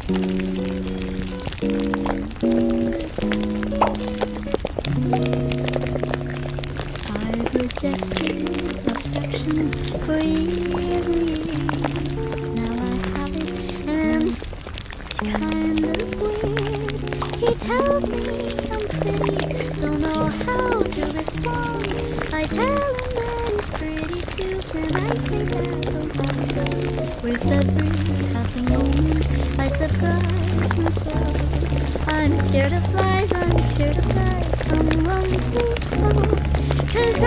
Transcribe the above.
I've rejected affection for years and years. Now I have it, and it's kind of weird. He tells me I'm pretty, don't know how to respond. I tell him that he's pretty too. Can I say that? Don't bother. With every passing moment, I surprise myself. I'm scared of flies, I'm scared of guys. Someone please help, 'cause